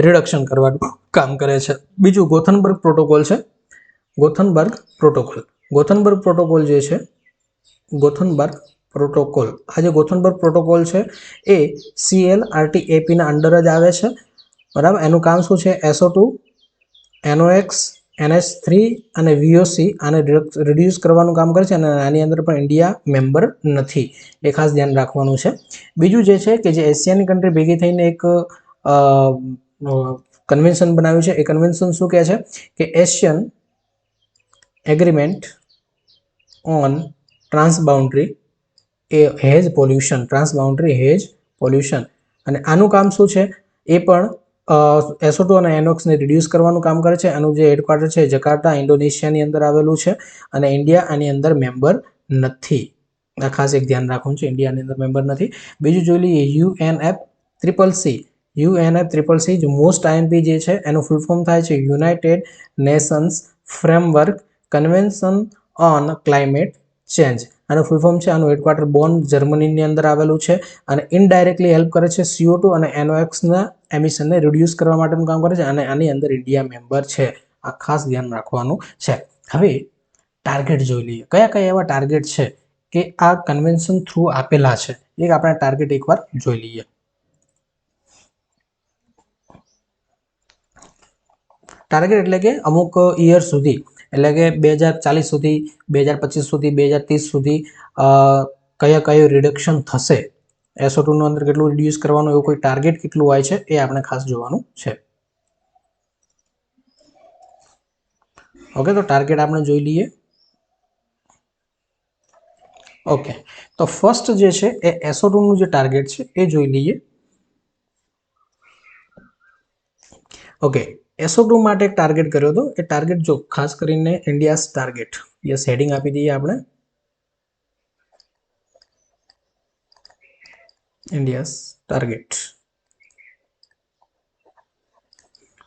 રિડક્શન કરવાનું કામ કરે છે. બીજું ગોથનબર્ગ પ્રોટોકોલ છે. ગોથનબર્ગ પ્રોટોકોલ જે છે, આ જે ગોથનબર્ગ પ્રોટોકોલ છે એ CLRTAP ના અંડર જ આવે છે. બરાબર, એનું કામ શું છે? SO2, NOx, NH3 અને VOC આને રિડ્યુસ કરવાનું કામ કરે છે. અને આની અંદર પણ ઇન્ડિયા મેમ્બર નથી. એ ખાસ ધ્યાન રાખવાનું છે. બીજું જે છે કે જે એશિયાની કન્ટ્રી ભેગી થઈને એક કન્વેન્શન બનાવ્યું છે. એ કન્વેન્શન શું કહે છે? કે Asian agreement on transboundary haze pollution. અને આનું કામ શું છે? એ પણ SO2 અને NOx ને રિડ્યુસ કરવાનું કામ કરે છે. આનું જે હેડક્વાર્ટર છે જકાર્તા, ઇન્ડોનેશિયાની અંદર આવેલું છે. અને ઇન્ડિયા આની અંદર મેમ્બર નથી. આ ખાસ એક ધ્યાન રાખવાનું છે, ઇન્ડિયાની અંદર મેમ્બર નથી. બીજું જોઈ લઈએ UNFCCC. જે મોસ્ટ IMP જે છે એનું ફૂલ ફોર્મ થાય છે United Nations framework convention on climate change. આનું ફૂલ ફોર્મ છે, આનું હેડક્વાર્ટર બોન જર્મનીની અંદર આવેલું છે અને ઇનડાયરેક્ટલી હેલ્પ કરે છે CO2 અને NOx ના એમિશનને રિડ્યુસ કરવા માટેનું કામ કરે છે અને આની અંદર ઇન્ડિયા મેમ્બર છે. આ ખાસ ધ્યાન રાખવાનું છે. હવે ટાર્ગેટ જોઈ લઈએ, કયા કયા એવા ટાર્ગેટ છે કે આ કન્વેન્શન થ્રુ આપેલા છે. એક આપણે ટાર્ગેટ એકવાર જોઈ લઈએ. ટાર્ગેટ એટલે કે અમુક યર સુધી, એટલે કે 2040 સુધી, 2025 સુધી, 2030 સુધી કયા કયું રિડક્શન થશે, SO2 નું અંદર કેટલું રિડ્યુસ કરવાનું, એવું કોઈ ટાર્ગેટ કેટલું હોય છે એ આપણે ખાસ જોવાનું છે. ઓકે, તો ટાર્ગેટ આપણે જોઈ લઈએ. ઓકે, તો ફર્સ્ટ જે છે એ SO2 નું જે ટાર્ગેટ છે એ જોઈ લઈએ. ઓકે, SO2 માટે એક ટાર્ગેટ કર્યો હતો. એ ટાર્ગેટ જો ખાસ કરીને ઇન્ડિયાઝ ટાર્ગેટ, યસ હેડિંગ આપી દઈએ આપણે, ઇન્ડિયાઝ ટાર્ગેટ.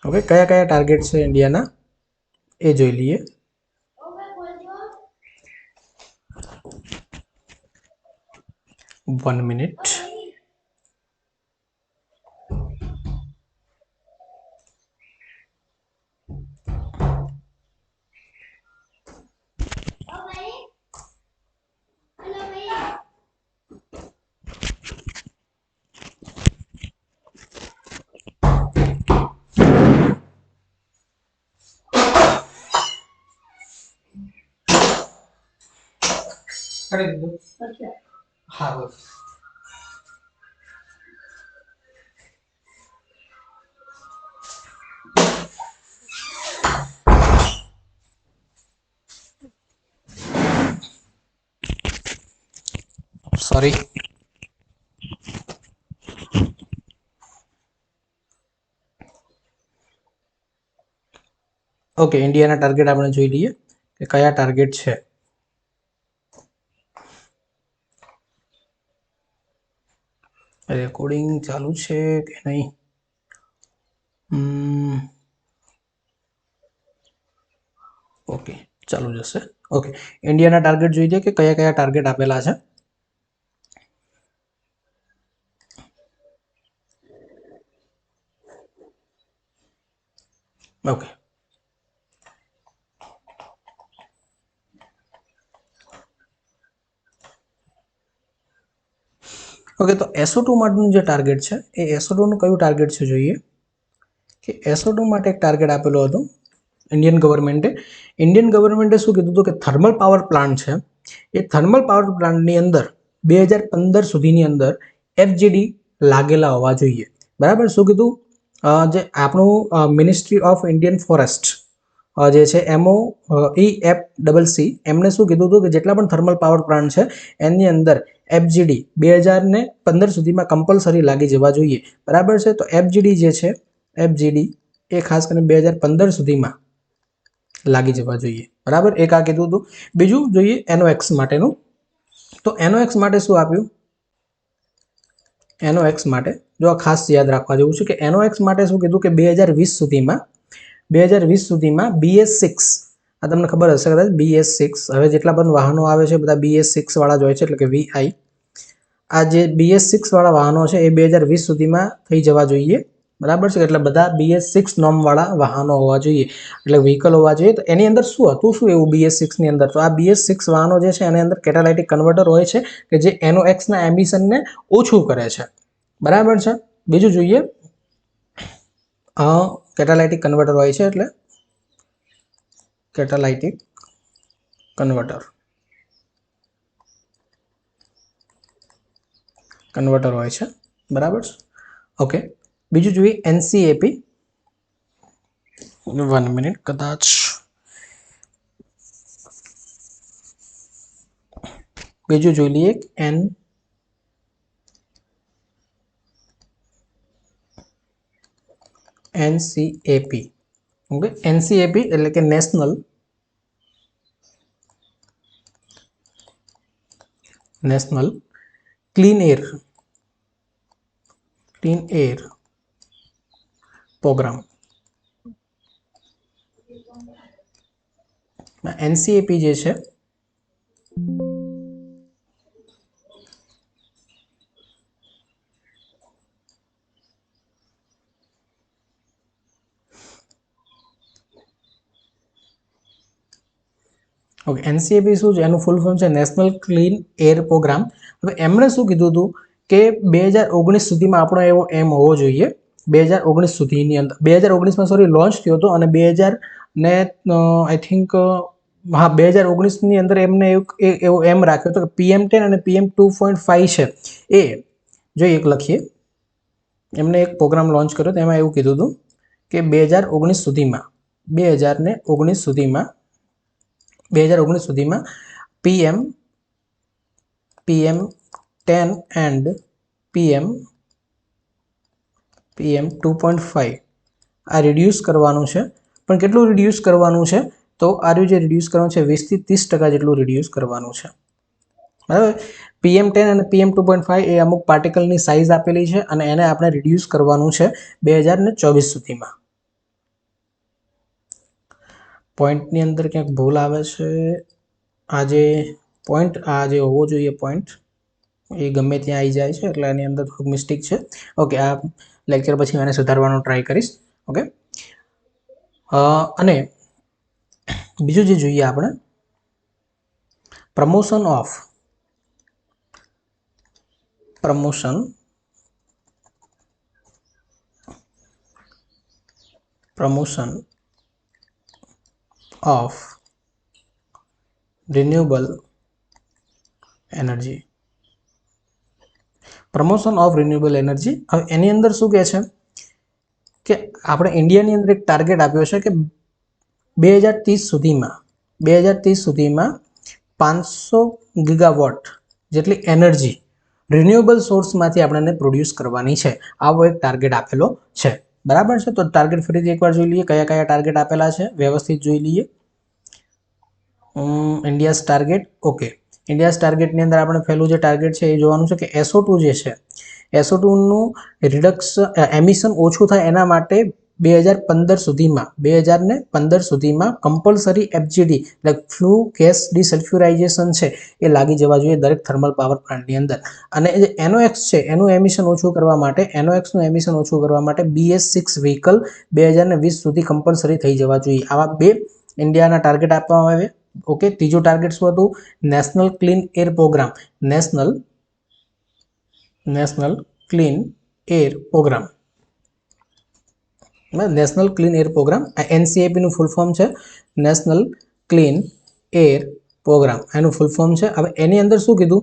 ઓકે, કયા કયા ટાર્ગેટ છે ઇન્ડિયાના એ જોઈ લઈએ. One minute. હા, બસ. સોરી. ઓકે, ઇન્ડિયાના ટાર્ગેટ આપણે જોઈ લઈએ કે કયા ટાર્ગેટ છે. રેકોર્ડિંગ ચાલુ છે કે નહીં? ઓકે, ચાલુ જશે. ઓકે, ઇન્ડિયાના ટાર્ગેટ જોઈ લઈએ કે કયા કયા ટાર્ગેટ આપેલા છે. ઓકે, ઓકે, તો SO2 માટેનું જે ટાર્ગેટ છે એ SO2 નું કયું ટાર્ગેટ છે જોઈએ કે SO2 માટે એક ટાર્ગેટ આપેલું હતું ઇન્ડિયન ગવર્મેન્ટે. ઇન્ડિયન ગવર્મેન્ટે શું કીધું હતું કે થર્મલ પાવર પ્લાન્ટ છે, એ થર્મલ પાવર પ્લાન્ટની અંદર 2015 સુધીની અંદર FGD લાગેલા હોવા જોઈએ. બરાબર, શું કીધું? જે આપણું મિનિસ્ટ્રી ઓફ ઇન્ડિયન ફોરેસ્ટ જે છે MOEFCC, એમણે શું કીધું હતું કે જેટલા પણ થર્મલ પાવર પ્લાન્ટ છે એની અંદર FGD 2015 સુધીમાં કમ્પલસરી લાગી જવા જોઈએ. બરાબર છે, તો FGD જે છે, FGD એ ખાસ કરીને 2015 સુધીમાં લાગી જવા જોઈએ. બરાબર, એક આ કીધું હતું. બીજું જોઈએ NOx માટેનું. તો NOx માટે શું આપ્યું? NOx માટે જો ખાસ યાદ રાખવા જેવું છે કે NOx માટે શું કીધું કે 2020 સુધીમાં BS6, આ તમને ખબર હશે કદાચ, BS6 હવે જેટલા પણ વાહનો આવે છે બધા BS6 વાળા જ હોય છે, એટલે કે VI. આ જે BS6 વાળા વાહનો છે એ 2020 સુધીમાં થઈ જવા જોઈએ. બરાબર છે, એટલે બધા BS6 નોર્મ વાળા વાહનો હોવા જોઈએ, એટલે વ્હીકલ હોવા જોઈએ. તો એની અંદર શું હતું, શું એવું BS6 ની અંદર? તો આ BS6 વાહનો જે છે એની અંદર કેટાલાઇટિક કન્વર્ટર હોય છે કે જે NOx ના એમિશનને ઓછું કરે છે. બરાબર છે. બીજું જોઈએ, કેટાલાઇટિક કન્વર્ટર હોય છે, એટલે કેટાલાઇટિક કન્વર્ટર હોય છે. બરાબર. ઓકે, બીજું જોઈએ NCAP. 1 મિનિટ, કદાચ બીજું જોઈ લઈએ NCAP. ઓકે, NCAP એટલે કે નેશનલ ક્લીન એર પ્રોગ્રામ. એનસીએપી જે છે ઓકે, એનસીએપી શું છે, એનું ફૂલ ફોર્મ છે નેશનલ ક્લીન એર પ્રોગ્રામ. હવે એમણે શું કીધું હતું કે 2019 સુધીમાં આપણો એવો એમ હોવો જોઈએ, 2019 સુધીની અંદર, 2019માં સોરી લોન્ચ થયો હતો અને 2000 ને આઈ થિંક હા 2019ની અંદર એમને એવો એમ રાખ્યો હતો કે PM10 અને PM2.5 છે એ જો એક લખીએ, એમને એક પ્રોગ્રામ લોન્ચ કર્યો તો એમાં એવું કીધું હતું કે 2019 સુધીમાં 2019 સુધીમાં PM10 એન્ડ PM2.5 આ રિડ્યુસ કરવાનું છે. પણ કેટલું રિડ્યુસ કરવાનું છે, તો આ જે રિડ્યુસ કરવાનું છે 20 થી 30% જેટલું રિડ્યુસ કરવાનું છે. બરાબર. PM10 અને PM2.5 એ અમુક પાર્ટિકલની સાઇઝ આપેલી છે અને એને આપણે રિડ્યુસ કરવાનું છે 2024 સુધીમાં. પોઈન્ટની અંદર ક્યાંક ભૂલ આવે છે, આ જે હોવો જોઈએ પોઈન્ટ એ ગમે ત્યાં આવી જાય છે, એટલે એની અંદર થોડુંક મિસ્ટેક છે. ઓકે, આ લેક્ચર પછી હું એને સુધારવાનો ટ્રાય કરીશ. ઓકે, અને બીજું જે જોઈએ આપણે, promotion of renewable energy. Promotion of renewable energy. હવે એની અંદર શું કહે છે કે આપણે ઇન્ડિયાની અંદર એક ટાર્ગેટ આપ્યો છે કે 2030 સુધીમાં 500 ગીગાવોટ જેટલી એનર્જી રિન્યુએબલ સોર્સમાંથી આપણને પ્રોડ્યુસ કરવાની છે. આવો એક ટાર્ગેટ આપેલો છે. બરાબર છે. તો ટાર્ગેટ ફરીથી એકવાર જોઈ લઈએ, કયા કયા ટાર્ગેટ આપેલા છે વ્યવસ્થિત જોઈ લઈએ. India's target. ઓકે, ઇન્ડિયાઝ ટાર્ગેટની અંદર આપણે પહેલું જે ટાર્ગેટ છે એ જોવાનું છે કે SO2 જે છે, SO2 નું એમિશન ઓછું થાય એના માટે 2015 સુધીમાં કમ્પલસરી FGD એટલે ફ્લુ ગેસ ડિસલ્ફ્યુરાઇઝેશન છે એ લાગી જવા જોઈએ દરેક થર્મલ પાવર પ્લાન્ટની અંદર. અને જે NOx છે એનું એમિશન ઓછું કરવા માટે, BS6 વ્હીકલ 2020 સુધી કમ્પલસરી થઈ જવા જોઈએ. આવા બે ઇન્ડિયાના ટાર્ગેટ આપવામાં આવે. ઓકે, ત્રીજું ટાર્ગેટ શું હતું? National clean air programme. National clean air programme NCAP નું ફૂલ ફોર્મ છે નેશનલ ક્લીન એર પ્રોગ્રામ, એનું ફૂલ ફોર્મ છે. હવે એની અંદર શું કીધું,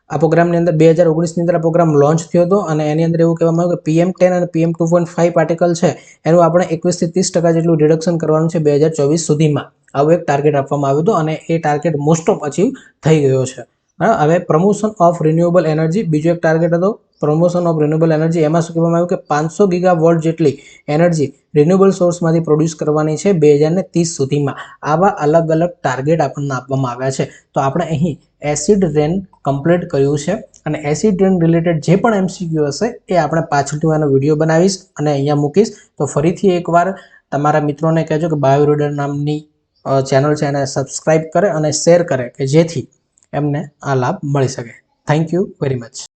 આ પ્રોગ્રામની અંદર 2019ની અંદર આ પ્રોગ્રામ લોન્ચ થયો હતો અને એની અંદર એવું કહેવામાં આવ્યું કે PM10 અને PM2.5 પાર્ટિકલ છે એનું આપણે 21 થી 30% જેટલું રિડક્શન કરવાનું છે 2024 સુધીમાં. આવું એક ટાર્ગેટ આપવામાં આવ્યું હતું અને એ ટાર્ગેટ મોસ્ટ ઓફ અચીવ થઈ ગયો છે. હવે પ્રમોશન ઓફ રિન્યુએબલ એનર્જી, બીજો એક ટાર્ગેટ હતો પ્રમોશન ઓફ રિન્યુએબલ એનર્જી. એમાં શું કહેવામાં આવ્યું કે 500 ગીગાવોટ જેટલી એનર્જી રિન્યુએબલ સોર્સમાંથી પ્રોડ્યુસ કરવાની છે 2030 સુધીમાં. આવા અલગ અલગ ટાર્ગેટ આપણને આપવામાં આવ્યા છે. તો આપણે અહીં એસિડ રેન કમ્પ્લીટ કર્યું છે અને એસિડ રેન રિલેટેડ જે પણ MCQ હશે એ આપણે પાછળથી એનો વિડીયો બનાવીશ અને અહીંયા મૂકીશ. તો ફરીથી એકવાર તમારા મિત્રોને કહેજો કે બાયોરીડર નામની ચેનલ છે એને સબસ્ક્રાઇબ કરે અને શેર કરે કે જેથી એમને આ લાભ મળી શકે. Thank you very much.